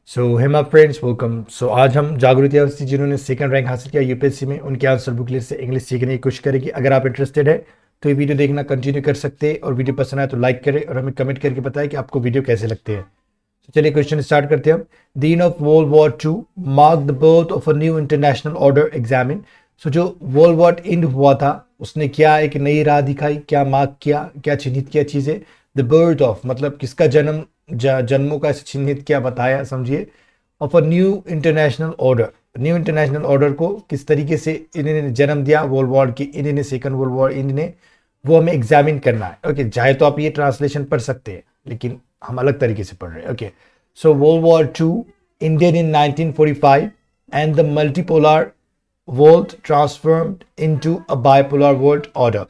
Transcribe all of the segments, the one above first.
सो Hema friends welcome. सो आज हम जागृति अवस्थी जिन्होंने सेकंड रैंक हासिल किया यूपीएससी में उनके आंसर बुकलेट से इंग्लिश सीखने की कोशिश करेगी। अगर आप इंटरेस्टेड है तो ये वीडियो देखना कंटिन्यू कर सकते हैं और वीडियो पसंद आए तो लाइक करें और हमें कमेंट करके बताएं कि आपको वीडियो कैसे लगते हैं। तो चलिए क्वेश्चन स्टार्ट करते हैं हम। The end of world war two mark the birth of a new international order examine. So जो वर्ल्ड वॉर एंड हुआ था उसने क्या एक नई राह दिखाई, क्या मार्क किया, क्या चिन्हित किया चीजें। द बर्थ ऑफ मतलब किसका जन्म, जन्मों का चिन्हित किया बताया, समझिए। Of a new international order, new international order को किस तरीके से इन्होंने जन्म दिया वर्ल्ड वॉर की, इन्होंने सेकंड वर्ल्ड वॉर इन्होंने, वो हमें एग्जामिन करना है। ओके चाहे तो आप ये ट्रांसलेशन पढ़ सकते हैं लेकिन हम अलग तरीके से पढ़ रहे हैं। Okay so world war two Indian in 1945 and the multipolar world transformed into a bipolar world order.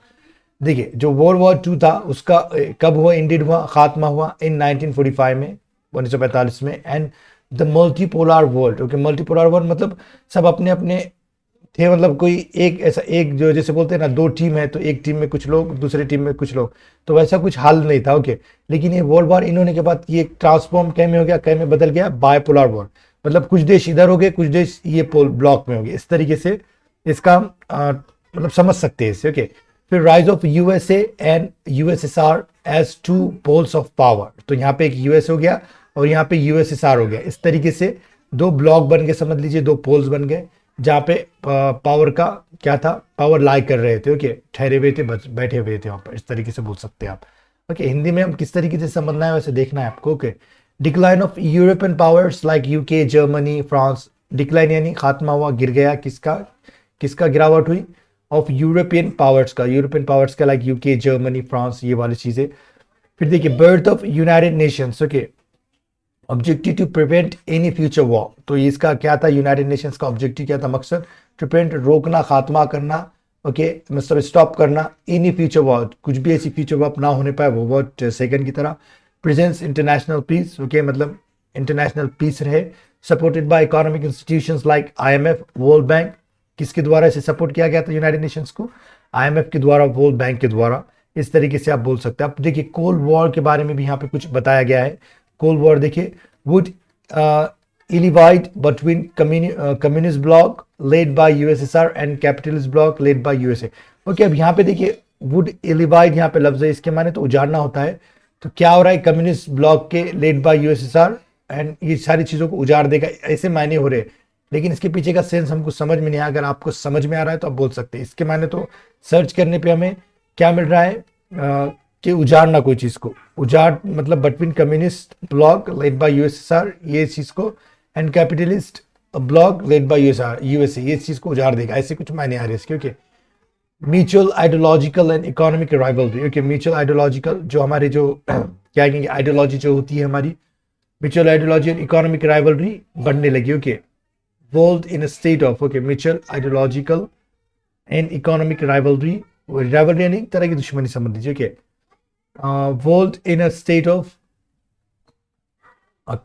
देखिए जो वर्ल्ड वॉर टू था उसका कब हुआ, इंडेड हुआ, खात्मा हुआ इन 1945 में, 1945 में। And the multipolar world, okay multipolar world मतलब सब अपने अपने थे, मतलब कोई एक ऐसा एक जो जैसे बोलते हैं ना दो टीम है तो एक टीम में कुछ लोग दूसरी टीम में कुछ लोग, तो वैसा कुछ हाल नहीं था। ओके लेकिन ये वर्ल्ड वॉर इन्होंने के बाद ये ट्रांसफॉर्म कै में हो गया, कै में बदल गया, बायपोलर वर्ल्ड। मतलब कुछ देश इधर हो गए, कुछ देश ये पोल ब्लॉक में हो गए, इस तरीके से इसका मतलब समझ सकते हैं इसे। ओके फिर rise of USA and USSR as two poles of power, तो यहाँ पे एक यूएस हो गया और यहाँ पे यूएसएसआर हो गया। इस तरीके से दो ब्लॉक बन गए, समझ लीजिए दो पोल्स बन गए जहाँ पे पावर का क्या था, पावर लाई कर रहे थे। ओके ठहरे हुए थे, बैठे हुए थे वहाँ पर, इस तरीके से बोल सकते हैं आप। ओके हिंदी में हम किस तरीके से समझना है वैसे देखना है आपको। Okay decline of European powers like UK, Germany, France. Decline यानी खात्मा हुआ, गिर गया, किसका किसका गिरावट हुई, ऑफ यूरोपियन पावर्स का, यूरोपियन पावर्स का, लाइक यूके, जर्मनी, फ्रांस, ये वाली चीजें। फिर देखिए birth of United Nations. Okay objective to prevent any future war, तो इसका क्या था, यूनाइटेड नेशंस का ऑब्जेक्टिव क्या था, मकसद टू प्रिवेंट, रोकना, खात्मा करना। ओके मतलब स्टॉप करना एनी फ्यूचर वॉर, कुछ भी ऐसी फ्यूचर वॉर ना होने पाए वो वॉर सेकंड की तरह। प्रेजेंस इंटरनेशनल पीस, ओके मतलब इंटरनेशनल पीस रहे। Supported by economic institutions like IMF, world bank. किसके द्वारा इसे सपोर्ट किया गया था यूनाइटेड नेशंस को, आईएमएफ के द्वारा, वर्ल्ड बैंक के द्वारा। इस तरीके से आप बोल सकते हैं। आप देखिए कोल्ड वॉर के बारे में भी यहाँ पे कुछ बताया गया है। कोल्ड वॉर देखिए would elevate between communist bloc led by USSR and capitalist bloc led by USA। Okay अब यहाँ पे देखिए would elevate, यहाँ पे लफ्ज है, इसके माने तो उजाड़ना होता है। तो क्या हो रहा है, कम्युनिस्ट ब्लॉक के लेड बाय यूएसएसआर एंड ये सारी चीजों को उजाड़ देगा, ऐसे मायने हो रहे। लेकिन इसके पीछे का सेंस हमको समझ में नहीं आया। अगर आपको समझ में आ रहा है तो आप बोल सकते हैं। इसके माने तो सर्च करने पे हमें क्या मिल रहा है कि उजाड़ना, कोई चीज को उजाड़, मतलब between communist bloc led by USSR, ये चीज को, and capitalist block led by USA, ये चीज को उजाड़ देगा, ऐसे कुछ मायने आ रहे हैं इसके। Okay mutual ideological and economic rivalry. Okay mutual ideological जो हमारे जो क्या कहेंगे आइडियोलॉजी जो होती है हमारी, mutual ideology and economic rivalry बढ़ने लगी। Okay world in a state of, okay mutual ideological and economic rivalry, rivalry यानी एक तरह की दुश्मनी समझ लीजिए। Okay world in a state of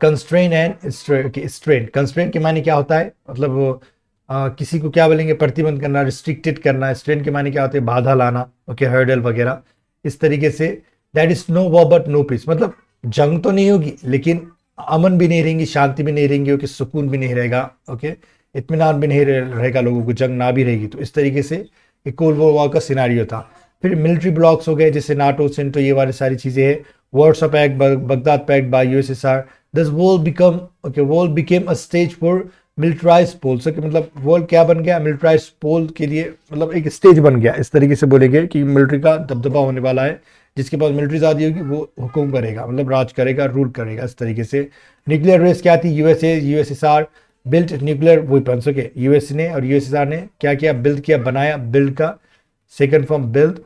constraint and strain। constraint के माने क्या होता है, मतलब वो किसी को क्या बोलेंगे, प्रतिबंध करना, रिस्ट्रिक्टेड करना। strain के माने क्या होते हैं, बाधा लाना। ओके हर्डल वगैरह, इस तरीके से। That is no war but no peace, मतलब जंग तो नहीं होगी लेकिन अमन भी नहीं रहेंगी, शांति भी नहीं रहेंगी, ओके सुकून भी नहीं रहेगा, ओके इत्मीनान भी नहीं रहेगा लोगों को, जंग ना भी रहेगी। तो इस तरीके से एक कोल्ड वॉर का सिनारियो था। फिर मिलिट्री ब्लॉक्स हो गए जैसे नाटो, सेंटो, ये वाली सारी चीजें है। Words of pact, Baghdad pact by USSR. This world become, okay world became a stage for militarize poles. Okay मतलब वर्ल्ड क्या बन गया, मिलिटराइज पोल के लिए, मतलब एक स्टेज बन गया। इस तरीके से बोलेंगे कि मिलिट्री का दबदबा होने वाला है, जिसके पास मिलिट्री आदि होगी वो हुक्म करेगा, मतलब राज करेगा, रूल करेगा, इस तरीके से। न्यूक्लियर रेस क्या थी, USA USSR built nuclear weapons. Okay US ने और यूएसएसआर ने क्या किया, बिल्ड किया, बनाया, बिल्ड का second form build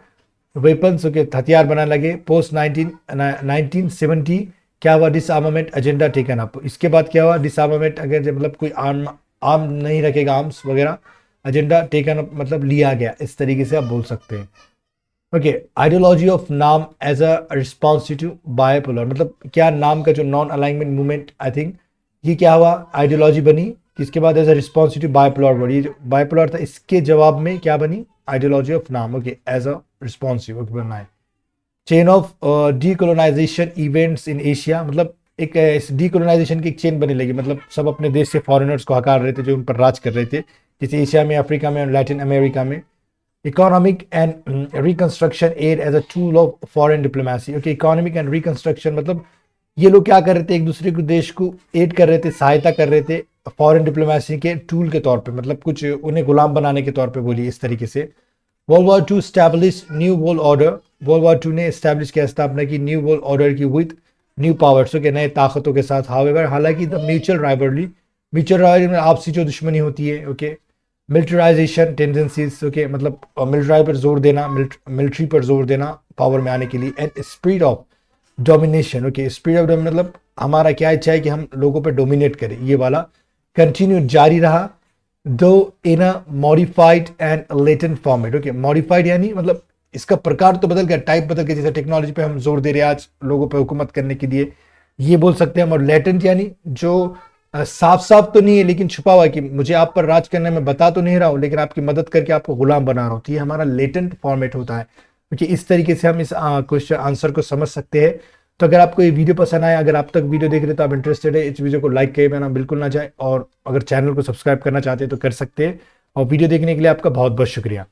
weapons. Okay हथियार बनाने लगे। पोस्ट 1970 क्या हुआ, डिसआर्मामेंट एजेंडा टेकन अप। इसके बाद क्या हुआ, डिसआर्मामेंट, अगर मतलब कोई आर्म नहीं रखेगा, आर्म्स वगैरह, एजेंडा टेकन अप मतलब लिया गया, इस तरीके से आप बोल सकते हैं। Okay ideology of NAM as a response to bipolar, मतलब क्या नाम का जो non alignment movement, I think ये क्या हुआ, आइडियोलॉजी बनी। किसके बाद as a response to bipolar word, ये जो बायपोलर था इसके जवाब में क्या बनी, ideology of NAM. Okay as a responsive, okay बनना है। Chain of decolonization events in Asia, मतलब एक डीकोलोनाइजेशन की एक चेन बनने लगी, मतलब सब अपने देश से फॉरेनर्स को हकार रहे थे जो उन पर राज कर रहे थे, जैसे एशिया में, अफ्रीका में और लैटिन अमेरिका में। Economic and reconstruction aid as a tool of foreign diplomacy. Okay, economic and reconstruction मतलब ये लोग क्या कर रहे थे, एक दूसरे को देश को एड कर रहे थे, सहायता कर रहे थे फॉरेन डिप्लोमेसी के टूल के तौर पे, मतलब कुछ उन्हें गुलाम बनाने के तौर पे बोलिए इस तरीके से। World war two establish new world order. World war two ने स्टैब्लिश किया, स्थापना की न्यू वर्ल्ड ऑर्डर की विद न्यू पावर्स के नए ताकतों के साथ। हाउएवर हालांकि the mutual rivalry, mutual rivalry में आपसी जो दुश्मनी होती है, ओके, मिलिटराइजेशन टेंडेंसीज, ओके, मतलब मिलिट्री पर जोर देना, मिलिट्री पर जोर देना पावर में आने के लिए, and speed of domination. Okay, speed of मतलब हमारा क्या इच्छा है कि हम लोगों पर डोमिनेट करें, ये वाला कंटिन्यू जारी रहा, though in a modified and latent format. Okay, modified यानी मतलब इसका प्रकार तो बदल गया, टाइप बदल गया, जैसे टेक्नोलॉजी पे हम जोर दे रहे हैं आज लोगों पे हुकूमत करने के लिए, ये बोल सकते हैं हम। और लेटेंट यानी जो साफ साफ तो नहीं है लेकिन छुपा हुआ है कि मुझे आप पर राज करने में बता तो नहीं रहा हूं, लेकिन आपकी मदद करके आपको गुलाम बना रहा हूं, तो ये हमारा लेटेंट फॉर्मेट होता है। क्योंकि इस तरीके से हम इस क्वेश्चन आंसर को समझ सकते हैं। तो अगर आपको ये वीडियो पसंद आया, अगर आप तक वीडियो देख रहे हैं तो आप इंटरेस्टेड है, इस वीडियो को लाइक किए बिना बिल्कुल ना जाए, और अगर चैनल को सब्सक्राइब करना चाहते हैं तो कर सकते हैं। और वीडियो देखने के लिए आपका बहुत बहुत शुक्रिया।